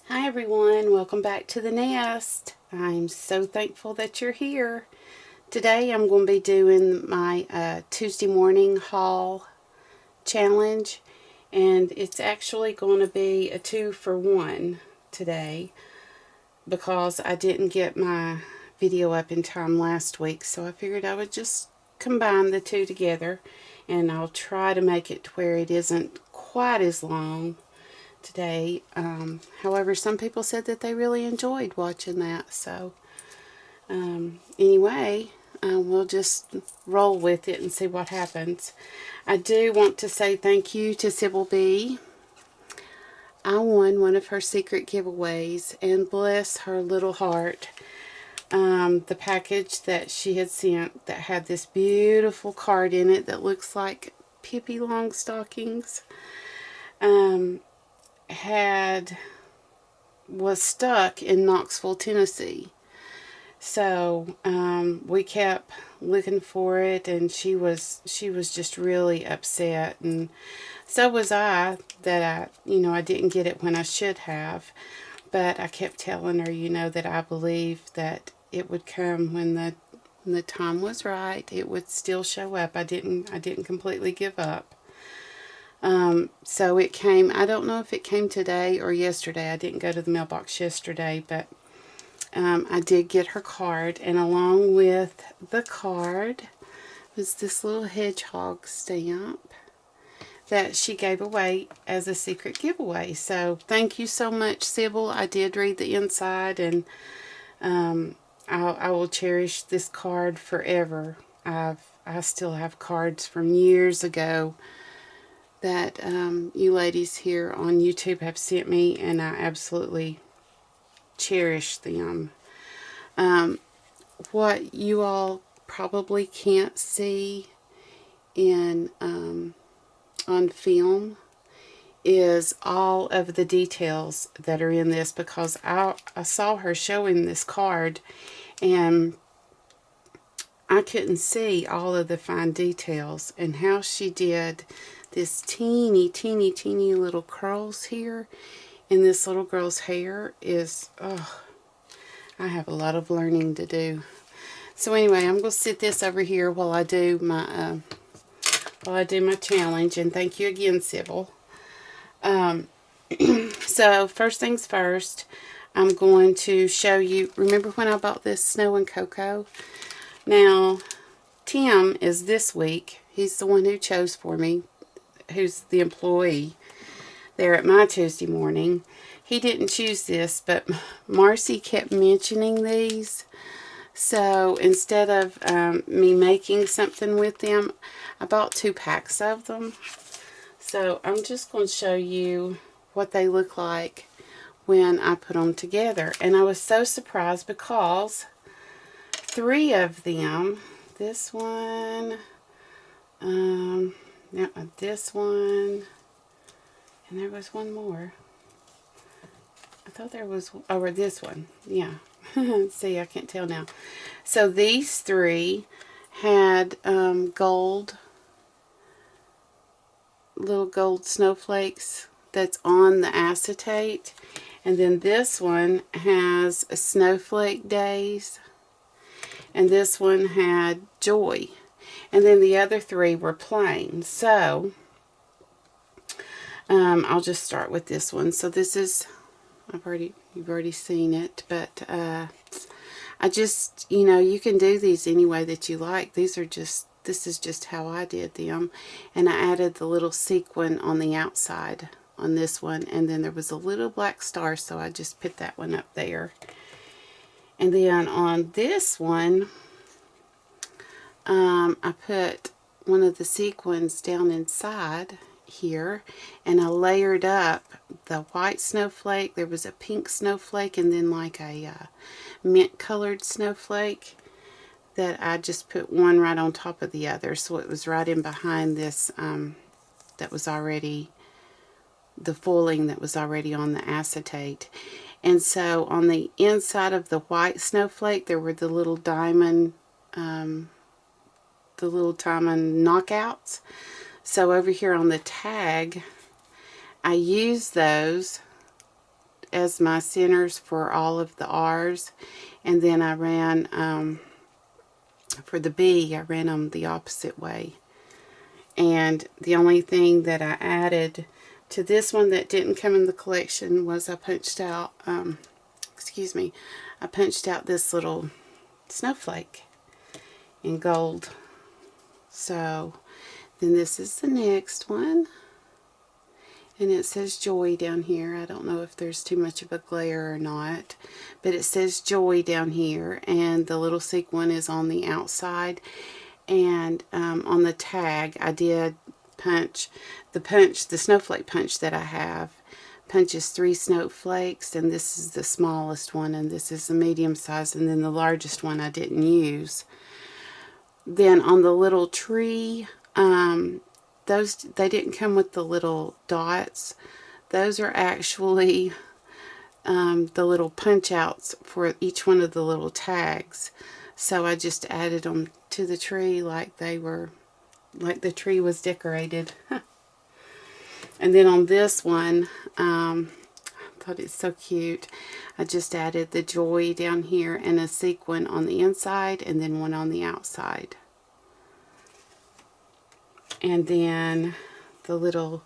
Hi everyone, welcome back to the nest. I'm so thankful that you're here. Today I'm going to be doing my Tuesday morning haul challenge, and it's actually going to be a 2-for-1 today because I didn't get my video up in time last week, so I figured I would just combine the two together, and I'll try to make it to where it isn't quite as long today. However, some people said that they really enjoyed watching that. So anyway, we'll just roll with it and see what happens. I do want to say thank you to Sybil B. I won one of her secret giveaways, and bless her little heart. The package that she had sent that had this beautiful card in it that looks like Pippi Longstockings. Was stuck in Knoxville, Tennessee. So we kept looking for it, and she was just really upset, and so was I that I didn't get it when I should have. But I kept telling her, that I believed that it would come when the time was right. It would still show up. I didn't completely give up. So it came, I don't know if it came today or yesterday. I didn't go to the mailbox yesterday, but I did get her card, and along with the card was this little hedgehog stamp that she gave away as a secret giveaway. So thank you so much, Sybil. I did read the inside, and I will cherish this card forever. I still have cards from years ago that you ladies here on YouTube have sent me, and I absolutely cherish them. What you all probably can't see in on film is all of the details that are in this, because I saw her showing this card, and I couldn't see all of the fine details, and how she did this teeny little curls here in this little girl's hair is, oh, I have a lot of learning to do. So anyway, I'm going to sit this over here while I do my challenge, and thank you again, Sybil. So first things first, I'm going to show you, remember when I bought this Snow and Cocoa? Now, Tim is this week, he's the one who chose for me, who's the employee there at my Tuesday morning. He didn't choose this, but Marcy kept mentioning these. So instead of me making something with them, I bought 2 packs of them. So I'm just going to show you what they look like when I put them together. And I was so surprised because 3 of them, this one, this one, and there was one more. I thought there was, or this one, yeah. See, I can't tell now. So these 3 had little gold snowflakes that's on the acetate. And then this one has a snowflake days. And this one had joy. And then the other 3 were plain. So I'll just start with this one. So this is, you've already seen it, but I just, you can do these any way that you like. This is just how I did them. And I added the little sequin on the outside on this one, and then there was a little black star, so I just put that one up there. And then on this one, I put one of the sequins down inside here, and I layered up the white snowflake. There was a pink snowflake, and then like a mint colored snowflake that I just put one right on top of the other, so it was right in behind this that was already the foiling that was already on the acetate. And so on the inside of the white snowflake there were the little diamond knockouts. So over here on the tag I used those as my centers for all of the R's, and then I ran for the B, I ran them the opposite way. And the only thing that I added to this one that didn't come in the collection was I punched out, I punched out this little snowflake in gold. So then this is the next one, and it says Joy down here. I don't know if there's too much of a glare or not, but it says Joy down here, and the little sequin is on the outside. And on the tag, I did punch the snowflake punch that I have punches 3 snowflakes, and this is the smallest one, and this is the medium size, and then the largest one I didn't use. Then on the little tree, those, they didn't come with the little dots. Those are actually the little punch outs for each one of the little tags. So I just added them to the tree like they were, like the tree was decorated. And then on this one, I thought it's so cute. I just added the Joy down here and a sequin on the inside and then one on the outside. And then the little,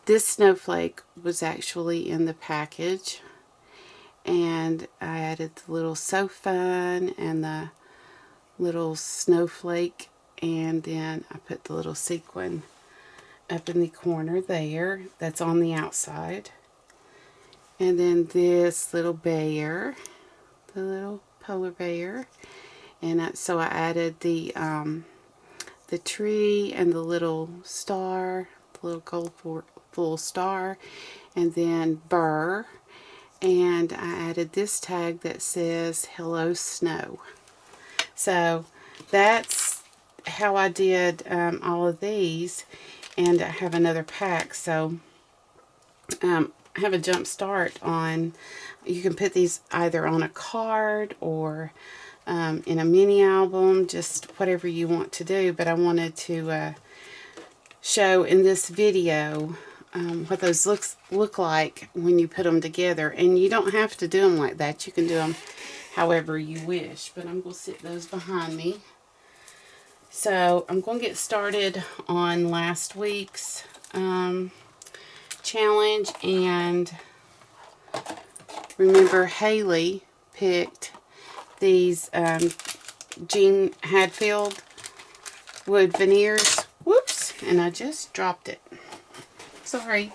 this snowflake was actually in the package. And I added the little So Fun and the little snowflake, and then I put the little sequin up in the corner there that's on the outside. And then this little bear, the little polar bear, and so I added the tree and the little star, the little colorful star, and then Burr. And I added this tag that says Hello Snow. So that's how I did all of these. And I have another pack, so I have a jump start on, you can put these either on a card or in a mini album, just whatever you want to do. But I wanted to show in this video what those look like when you put them together. And you don't have to do them like that. You can do them however you wish. But I'm going to sit those behind me. So I'm going to get started on last week's challenge. And remember, Haley picked these Jen Hadfield wood veneers. Whoops, and I just dropped it. Sorry.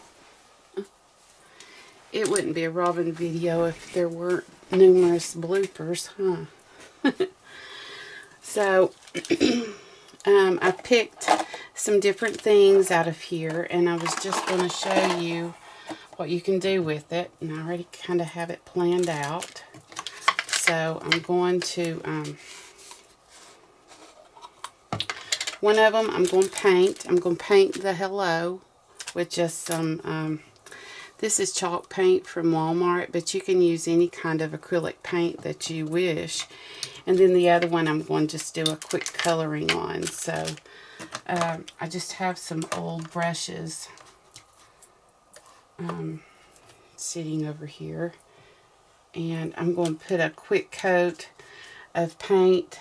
It wouldn't be a Robin video if there weren't numerous bloopers, huh? So, I picked some different things out of here, and I was just going to show you what you can do with it. And I already kind of have it planned out. So, I'm going to, one of them I'm going to paint. I'm going to paint the hello with just some, this is chalk paint from Walmart, but you can use any kind of acrylic paint that you wish. And then the other one I'm going to just do a quick coloring on. So I just have some old brushes sitting over here. And I'm going to put a quick coat of paint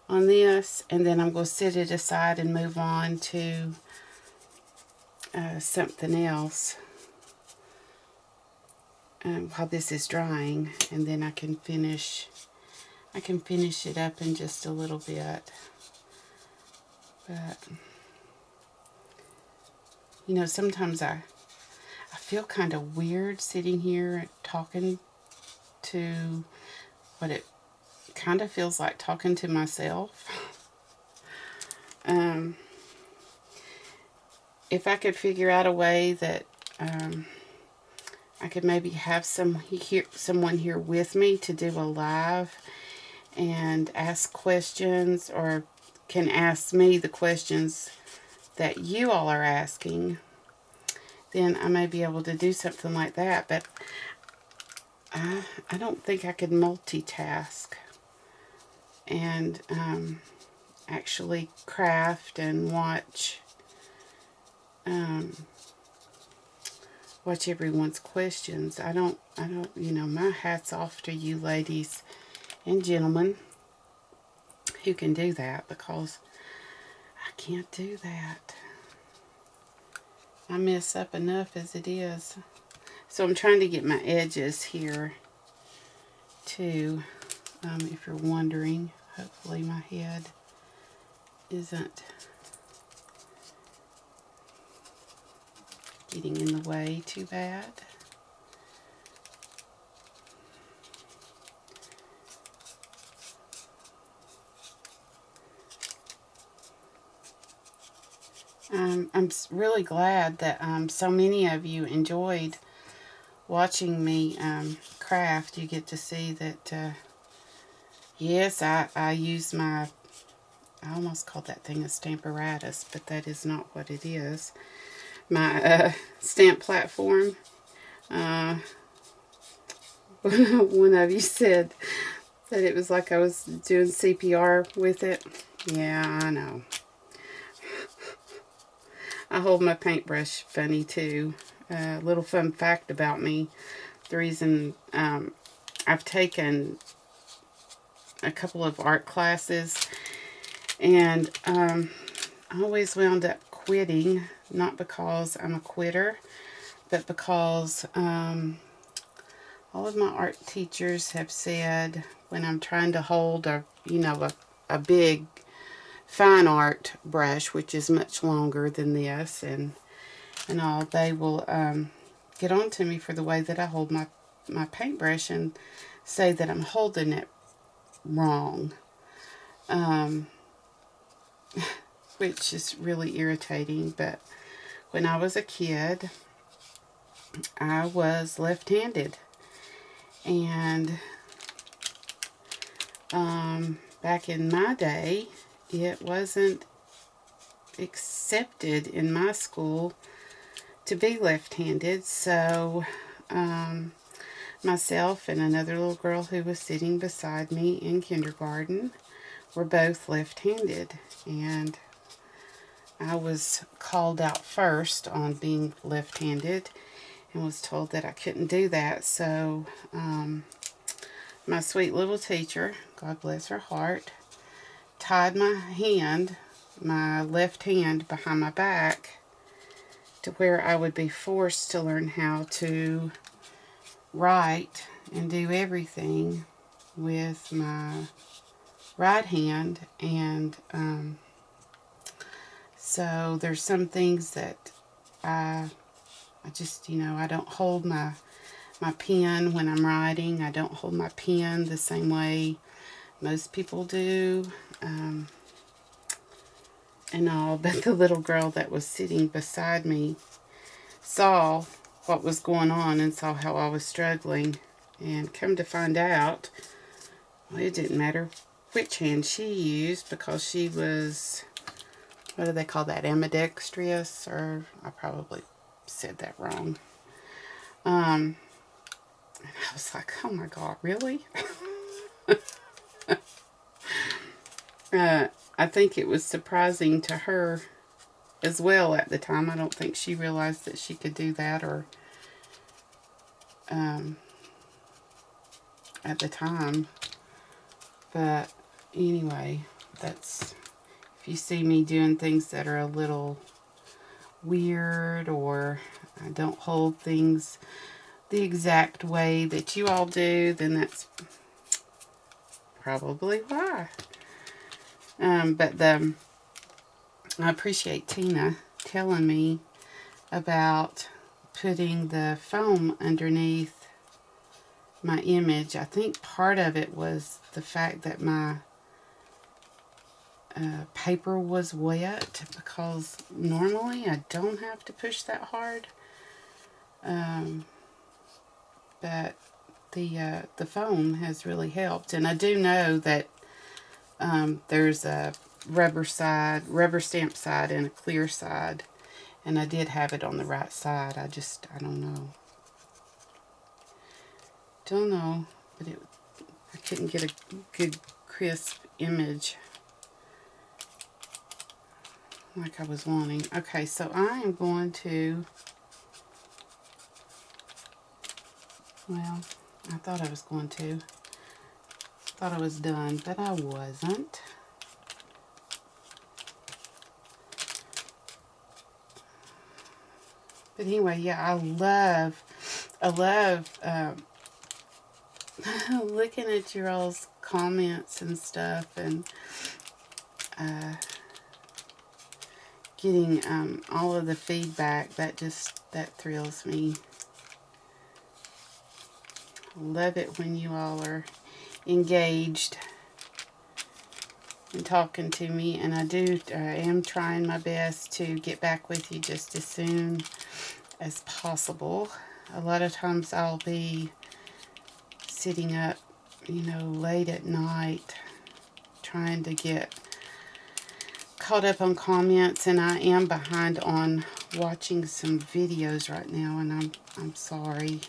on this. And then I'm going to set it aside and move on to something else while this is drying, and then I can finish it up in just a little bit. But you know, sometimes I feel kind of weird sitting here talking to what it kind of feels like talking to myself. If I could figure out a way that I could maybe have someone here with me to do a live and ask questions, or can ask me the questions that you all are asking, then I may be able to do something like that. But I don't think I could multitask and actually craft and watch watch everyone's questions. I don't, you know, my hat's off to you ladies and gentlemen who can do that, because I can't do that. I mess up enough as it is. So I'm trying to get my edges here too, if you're wondering. Hopefully my head isn't getting in the way too bad. I'm really glad that so many of you enjoyed watching me craft. You get to see that, yes, I use my, I almost called that thing a stamparatus, but that is not what it is. My stamp platform. One of you said that it was like I was doing CPR with it. Yeah, I know. I hold my paintbrush funny too. Little fun fact about me. The reason I've taken a couple of art classes, and I always wound up quitting, not because I'm a quitter, but because all of my art teachers have said when I'm trying to hold a, you know, a big fine art brush, which is much longer than this, and all, they will get on to me for the way that I hold my paintbrush and say that I'm holding it wrong, which is really irritating. But when I was a kid, I was left-handed, and back in my day, it wasn't accepted in my school to be left-handed. So myself and another little girl who was sitting beside me in kindergarten were both left-handed, and I was called out first on being left-handed and was told that I couldn't do that. So my sweet little teacher, God bless her heart, tied my left hand behind my back, to where I would be forced to learn how to write and do everything with my right hand. And so there's some things that I just, you know, I don't hold my pen when I'm writing. I don't hold my pen the same way most people do, and all. But the little girl that was sitting beside me saw what was going on and saw how I was struggling, and come to find out, well, it didn't matter which hand she used, because she was, what do they call that, ambidextrous, or I probably said that wrong. And I was like, oh my God, really? I think it was surprising to her as well at the time. I don't think she realized that she could do that, or at the time. But anyway, that's, if you see me doing things that are a little weird, or I don't hold things the exact way that you all do, then that's probably why. But I appreciate Tina telling me about putting the foam underneath my image. I think part of it was the fact that my paper was wet, because normally I don't have to push that hard. But the foam has really helped. And I do know that there's a rubber stamp side, and a clear side, and I did have it on the right side. I don't know, but I couldn't get a good crisp image like I was wanting. Okay, so I am going to Well, I thought I was going to. Thought I was done, but I wasn't. But anyway, yeah, I love looking at your all's comments and stuff, and getting all of the feedback. That thrills me. I love it when you all are engaged and talking to me, and I am trying my best to get back with you just as soon as possible. A lot of times I'll be sitting up, late at night trying to get caught up on comments, and I am behind on watching some videos right now, and I'm sorry.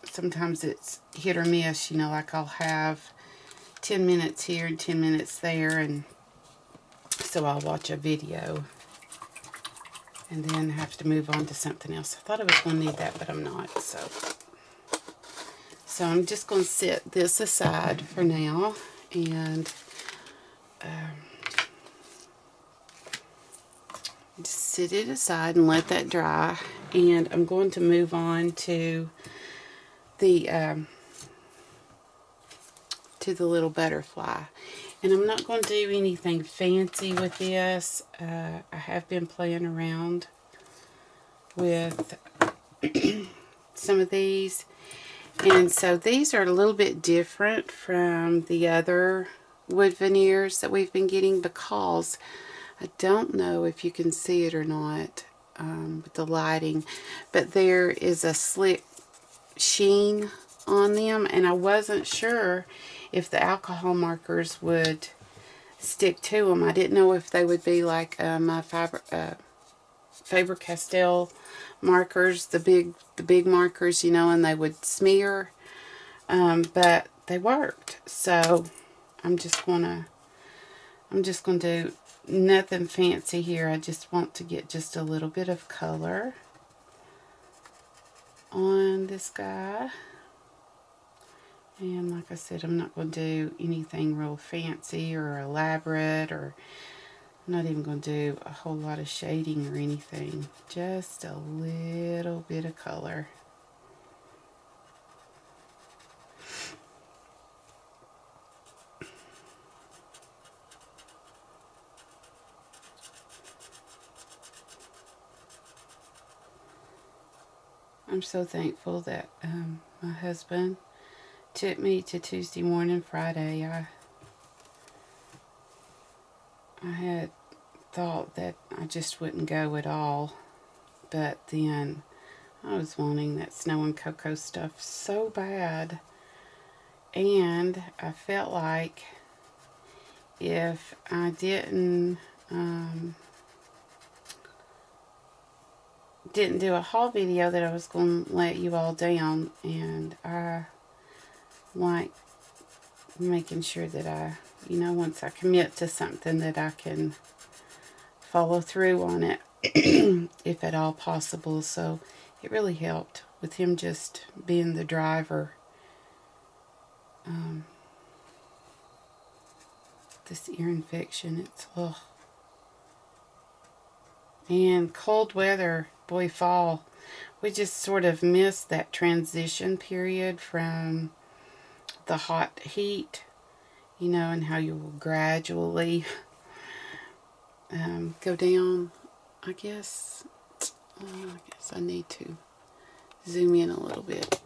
Sometimes it's hit or miss, like I'll have 10 minutes here and 10 minutes there, and so I'll watch a video and then have to move on to something else. I thought I was going to need that, but I'm not. So I'm just going to set this aside for now, and just sit it aside and let that dry. And I'm going to move on to the little butterfly. And I'm not going to do anything fancy with this. I have been playing around with some of these. And so these are a little bit different from the other wood veneers that we've been getting, because I don't know if you can see it or not with the lighting, but there is a slick sheen on them, and I wasn't sure if the alcohol markers would stick to them. I didn't know if they would be like my Faber-Castell markers, the big markers, and they would smear, but they worked. So I'm just gonna do nothing fancy here. I just want to get just a little bit of color on this guy. And like I said, I'm not going to do anything real fancy or elaborate, or I'm not even going to do a whole lot of shading or anything. Just a little bit of color. I'm so thankful that my husband took me to Tuesday morning, Friday. I had thought that I just wouldn't go at all, but then I was wanting that snow and cocoa stuff so bad, and I felt like if I didn't do a haul video, that I was going to let you all down, and I like making sure that I, once I commit to something, that I can follow through on it if at all possible. So it really helped with him just being the driver. This ear infection, it's ugh. And cold weather, boy, fall. We just sort of missed that transition period from the hot heat, and how you will gradually go down. I guess I need to zoom in a little bit.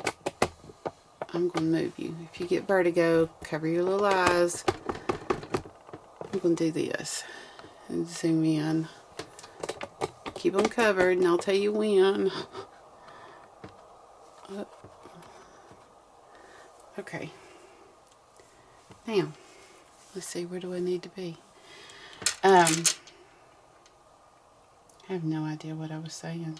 I'm going to move you. If you get vertigo, cover your little eyes. I'm going to do this and zoom in. Keep them covered, and I'll tell you when. Okay. Now, let's see, where do I need to be? I have no idea what I was saying.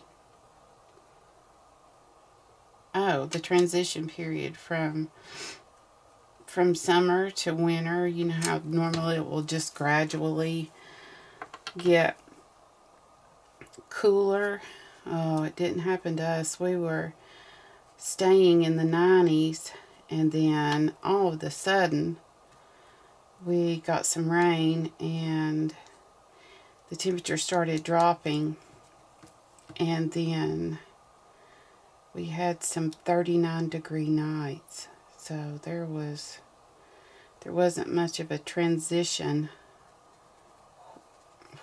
Oh, the transition period from summer to winter. You know how normally it will just gradually get cooler. Oh, it didn't happen to us. We were staying in the 90s, and then all of a sudden we got some rain and the temperature started dropping, and then we had some 39-degree nights. So there wasn't much of a transition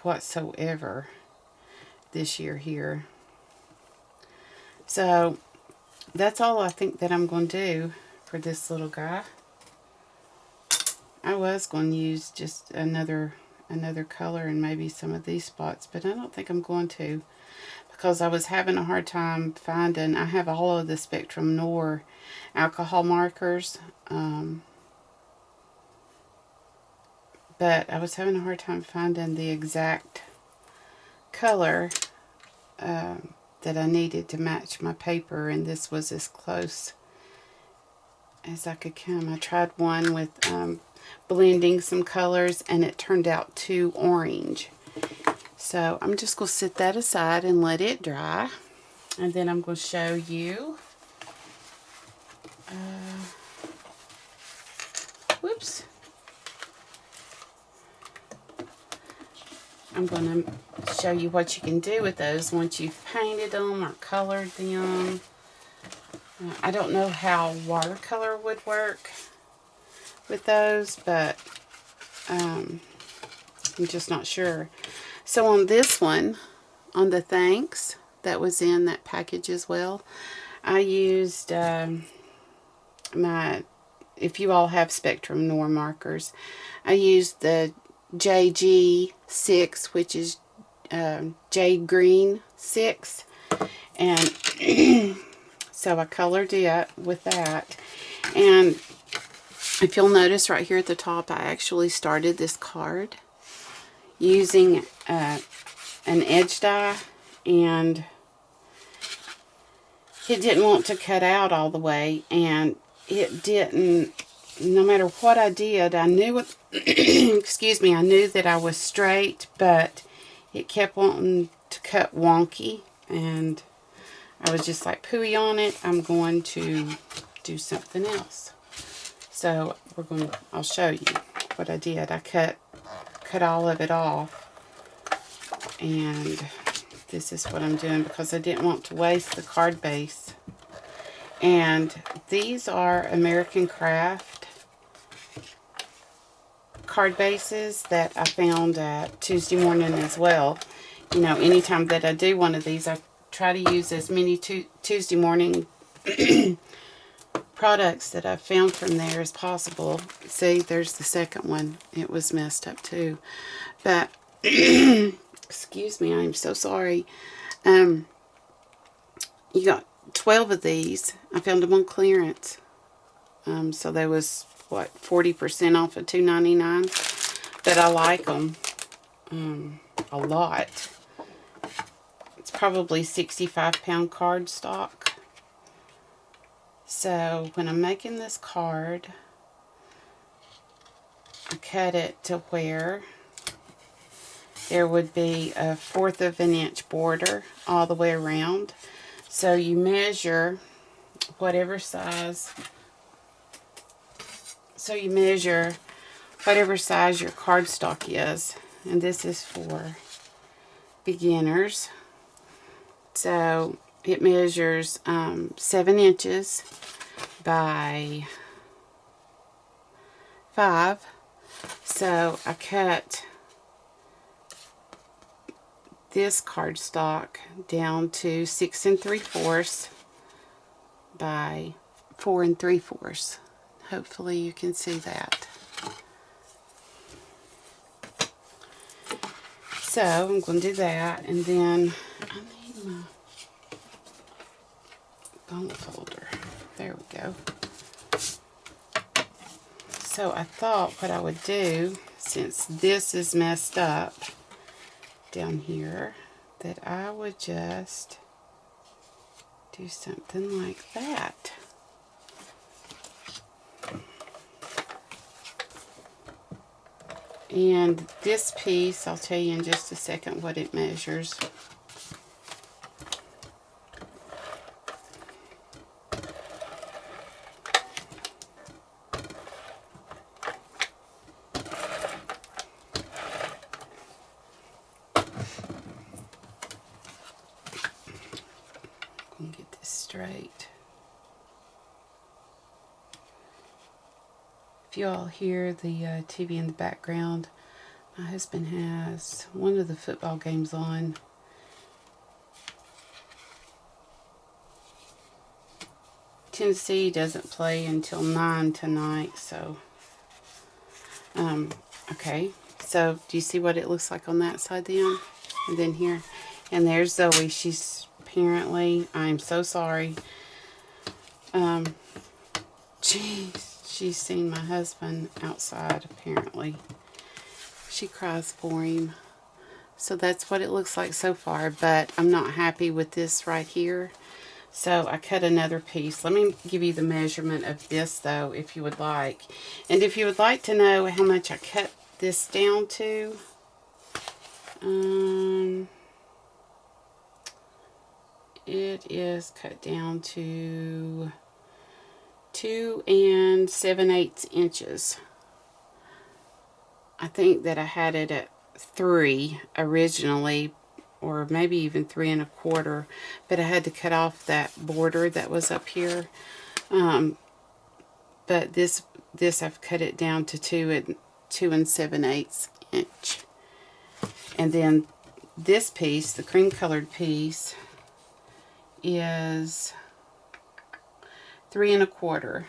whatsoever this year here. So that's all I think that I'm going to do for this little guy. I was going to use just another color and maybe some of these spots, but I don't think I'm going to, because I was having a hard time finding. I have all of the Spectrum Noir alcohol markers, but I was having a hard time finding the exact color that I needed to match my paper, and this was as close as I could come. I tried one with blending some colors, and it turned out too orange. So I'm just going to set that aside and let it dry, and then I'm going to show you whoops. I'm going to show you what you can do with those once you've painted them or colored them. I don't know how watercolor would work with those, but I'm just not sure. So on this one, on the thanks that was in that package as well, I used if you all have Spectrum Noir markers, I used the JG6, which is Jade Green 6, and so I colored it with that. And if you'll notice right here at the top, I actually started this card using an edge die, and it didn't want to cut out all the way, and it didn't. No matter what I did, I knew it, excuse me, I knew that I was straight, but it kept wanting to cut wonky, and I was just like, pooey on it, I'm going to do something else. So I'll show you what I did. I cut all of it off, and this is what I'm doing because I didn't want to waste the card base. And these are American Craft card bases that I found at Tuesday Morning as well. You know, anytime that I do one of these, I try to use as many Tuesday Morning products that I've found from there as possible. See, there's the second one. It was messed up too. But, excuse me, I'm so sorry. You got 12 of these. I found them on clearance. So they was, what, 40% off of $2.99. But I like them a lot. It's probably 65-pound cardstock. So when I'm making this card, I cut it to where there would be 1/4 of an inch border all the way around. So you measure whatever size. So you measure whatever size your cardstock is, and this is for beginners. So it measures 7 inches by 5. So I cut this cardstock down to 6 3/4 by 4 3/4. Hopefully you can see that. So I'm going to do that, and then I need my bone folder. There we go. So I thought what I would do, since this is messed up down here, that I would just do something like that. And this piece, I'll tell you in just a second what it measures. straight. If you all hear the TV in the background, my husband has one of the football games on. Tennessee doesn't play until 9 tonight, so okay. So do you see what it looks like on that side then? And then here. And there's Zoe. She's apparently, I'm so sorry. She's seen my husband outside apparently. She cries for him. So that's what it looks like so far, but I'm not happy with this right here. So I cut another piece. Let me give you the measurement of this though, if you would like. And if you would like to know how much I cut this down to, it is cut down to 2 7/8 inches. I think that I had it at 3 originally, or maybe even 3 1/4, but I had to cut off that border that was up here. But this I've cut it down to 2 7/8 inch. And then this piece, the cream colored piece, is 3 1/4.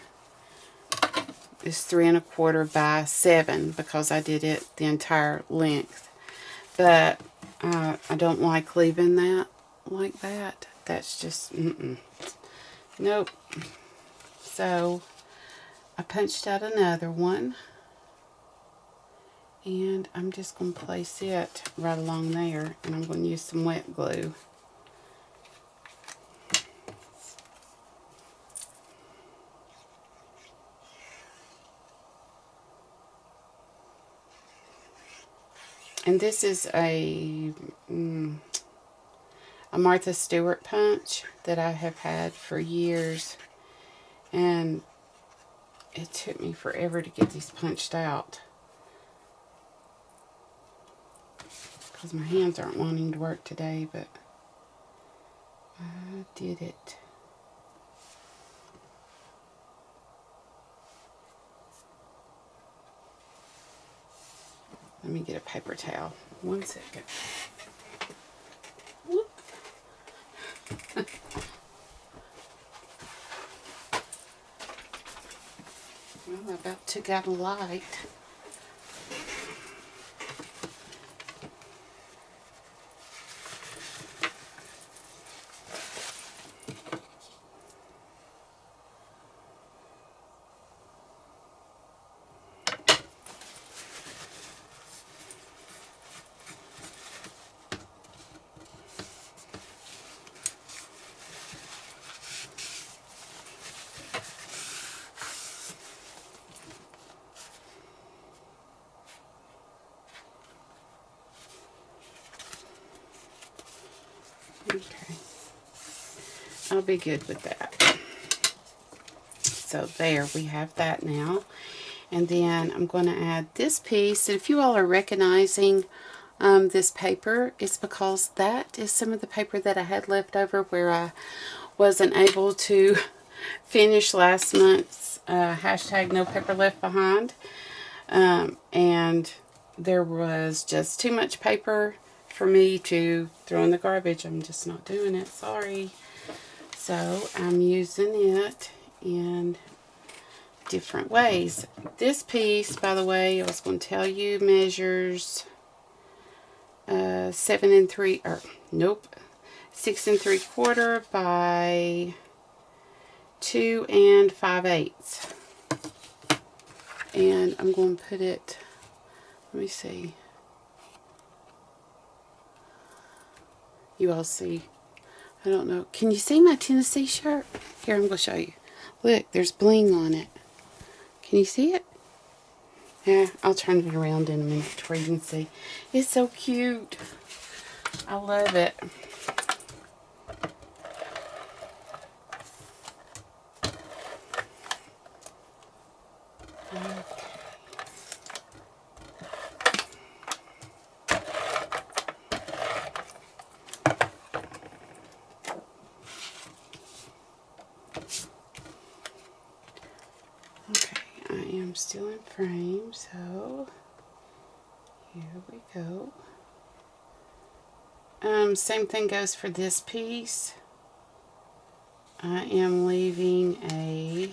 It's 3 1/4 by 7 because I did it the entire length. But I don't like leaving that like that. That's just, nope. So I punched out another one. And I'm just going to place it right along there. And I'm going to use some wet glue. And this is a Martha Stewart punch that I have had for years. And it took me forever to get these punched out, because my hands aren't wanting to work today, but I did it. Let me get a paper towel. 1 second. Whoop. Well, I about took out a light. Okay, I'll be good with that. So there, we have that now. And then I'm going to add this piece. And if you all are recognizing this paper, it's because that is some of the paper that I had left over where I wasn't able to finish last month's hashtag No Paper Left Behind. And there was just too much paper for me to throw in the garbage. I'm just not doing it, sorry. So I'm using it in different ways. This piece, by the way, I was going to tell you, measures 6 3/4 by 2 5/8. And I'm going to put it, let me see. You all see, I don't know. Can you see my Tennessee shirt? Here, I'm going to show you. Look, there's bling on it. Can you see it? Yeah, I'll turn it around in a minute to where you can see. It's so cute. I love it. I'm still in frame, so here we go. Same thing goes for this piece. I am leaving a,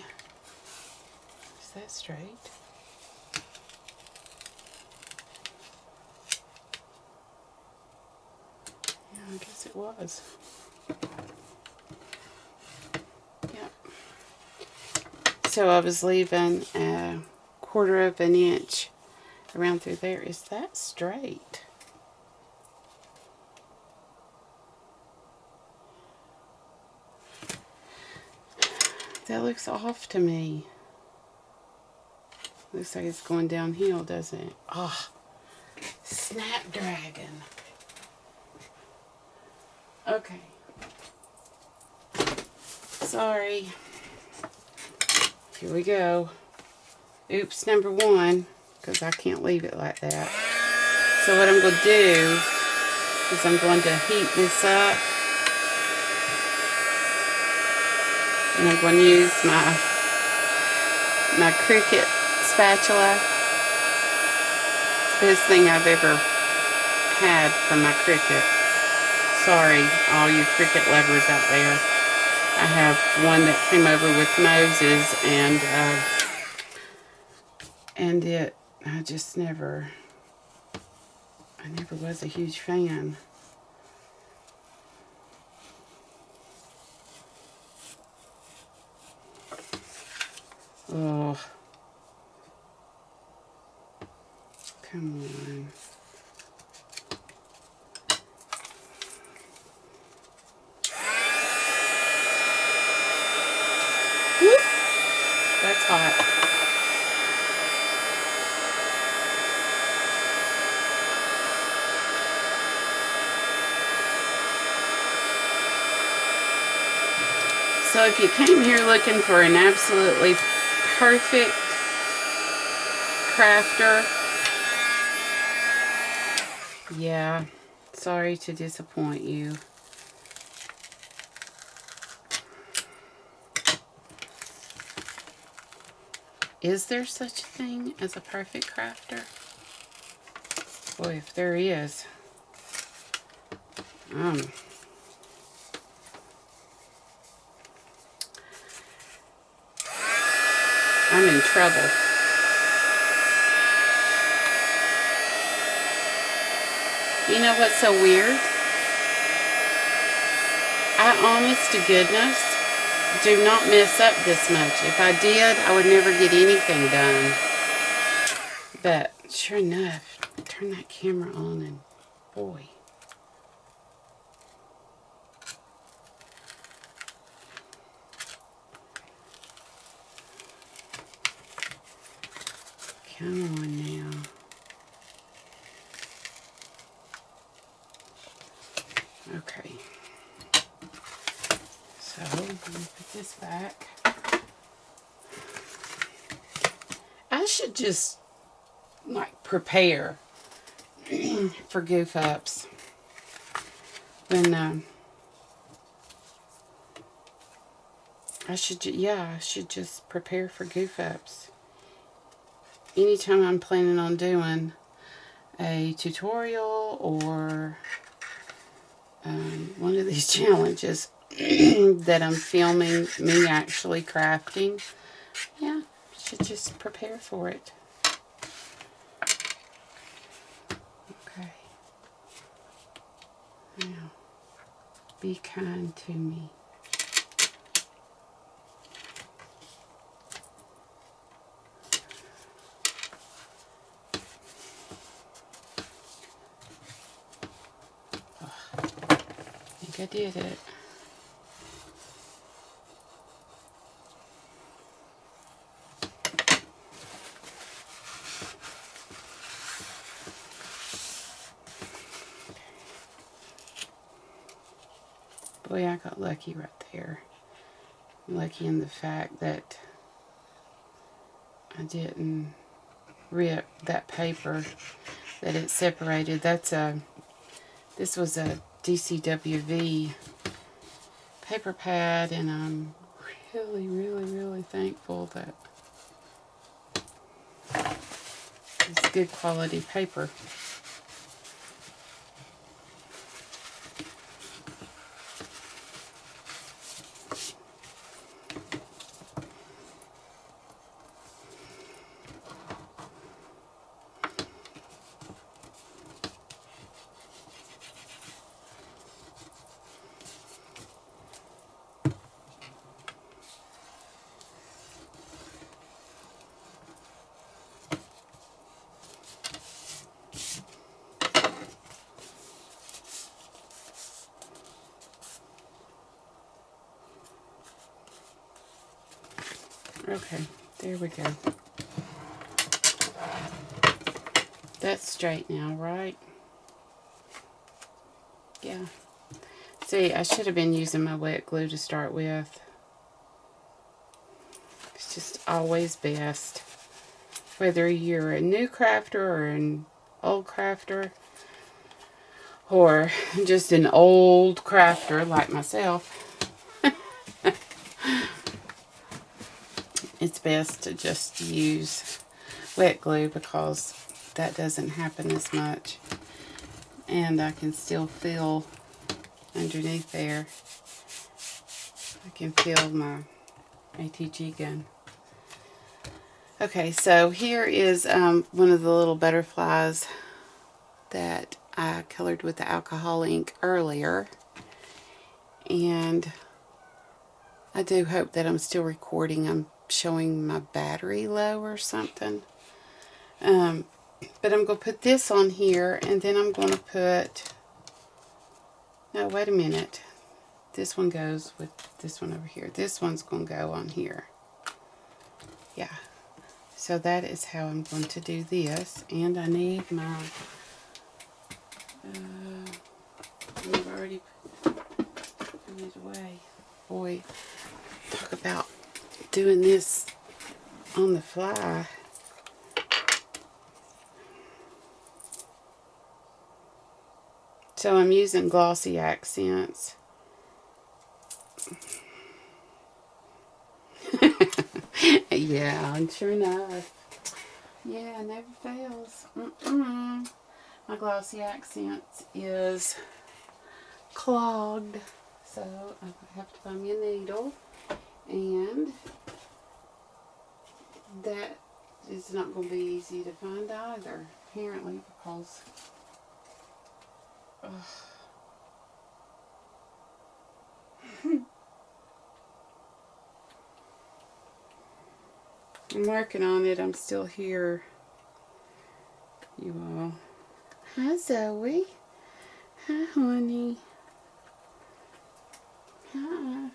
is that straight? Yeah, I guess it was. Yep. So I was leaving a 1/4 of an inch around through there. Is that straight? That looks off to me. Looks like it's going downhill, doesn't it? Ah, oh, Snapdragon. Okay. Sorry. Here we go. Oops, number 1, because I can't leave it like that. So what I'm going to do is I'm going to heat this up. And I'm going to use my Cricut spatula. Best thing I've ever had from my Cricut. Sorry, all you Cricut lovers out there. I have one that came over with Moses, and I just never was a huge fan. Oh, come on. Whoop. That's hot. So if you came here looking for an absolutely perfect crafter, yeah, sorry to disappoint you. Is there such a thing as a perfect crafter? Boy, if there is, I'm in trouble. You know what's so weird? I, honest to goodness, do not mess up this much. If I did, I would never get anything done. But sure enough, turn that camera on and boy. Come on now. Okay. So, I'm going to put this back. I should just, like, prepare for goof ups. When, I should just prepare for goof ups. Anytime I'm planning on doing a tutorial or one of these challenges that I'm filming me actually crafting, yeah, should just prepare for it. Okay. Now, be kind to me. I did it. Boy, I got lucky right there. Lucky in the fact that I didn't rip that paper, that it separated. This was a DCWV paper pad, and I'm really, really, really thankful that It's good quality paper. Okay, there we go. That's straight now, right? Yeah. See, I should have been using my wet glue to start with. It's just always best. Whether you're a new crafter or an old crafter, or just an old crafter like myself, it's best to just use wet glue because that doesn't happen as much. And I can still feel underneath there. I can feel my ATG gun. Okay, so here is one of the little butterflies that I colored with the alcohol ink earlier. And I do hope that I'm still recording. I'm showing my battery low or something. But I'm going to put this on here, and then I'm going to put... No, wait a minute. This one goes with this one over here. This one's going to go on here. Yeah. So that is how I'm going to do this. And I need my... I've already put it away. Boy, talk about doing this on the fly. So I'm using glossy accents. Yeah, sure enough. Yeah, never fails. My glossy accents is clogged. So I have to find me a needle. And that is not going to be easy to find either, apparently, because... I'm working on it. I'm still here, you all. Hi, Zoe. Hi, honey. Hi.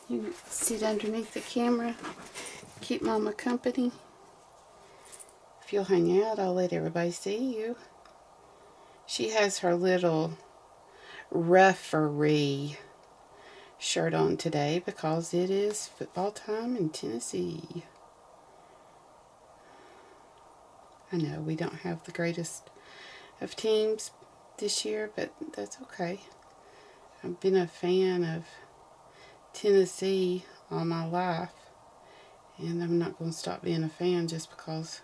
You can sit underneath the camera. Keep Mama company. If you'll hang out, I'll let everybody see you. She has her little referee shirt on today because it is football time in Tennessee. I know we don't have the greatest of teams this year, but that's okay. I've been a fan of Tennessee all my life, and I'm not going to stop being a fan just because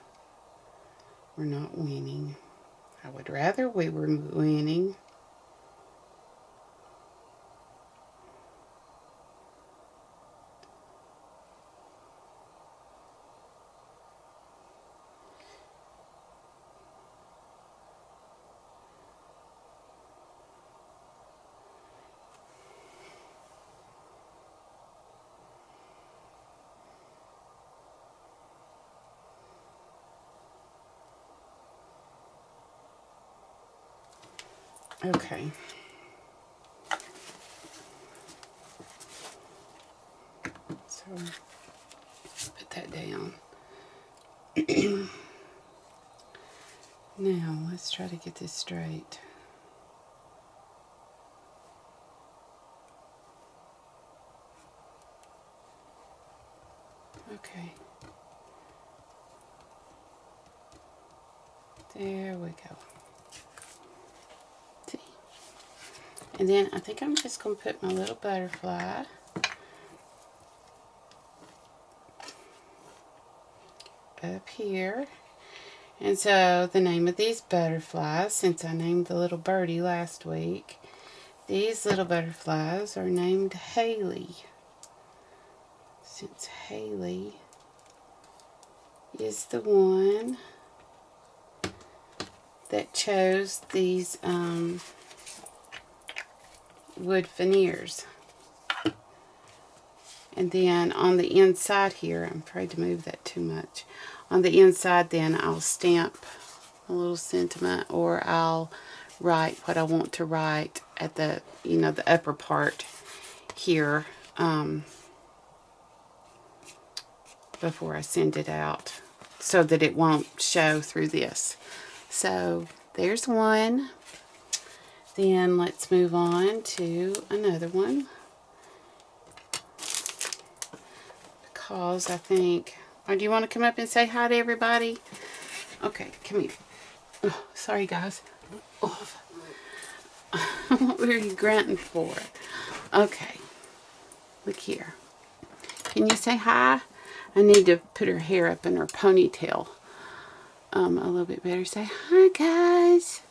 we're not winning. I would rather we were winning. Okay. So, put that down. Now, let's try to get this straight. Okay. There we go. See? And then I think I'm just going to put my little butterfly up here. And so the name of these butterflies, since I named the little birdie last week, these little butterflies are named Haley. Since Haley is the one that chose these wood veneers. And then on the inside here, I'm afraid to move that too much. On the inside then I'll stamp a little sentiment, or I'll write what I want to write at the, the upper part here before I send it out, so that it won't show through this. So there's one. Then let's move on to another one, because I think, or do you want to come up and say hi to everybody? Okay, come here. Oh, sorry guys. Oh. What were you grunting for? Okay, look here. Can you say hi? I need to put her hair up in her ponytail a little bit better. Say hi guys.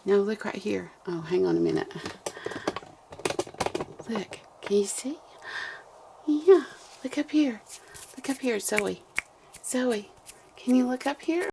No, look right here. Oh, hang on a minute. Look, can you see? Yeah, look up here. Look up here, Zoe. Zoe, can you look up here?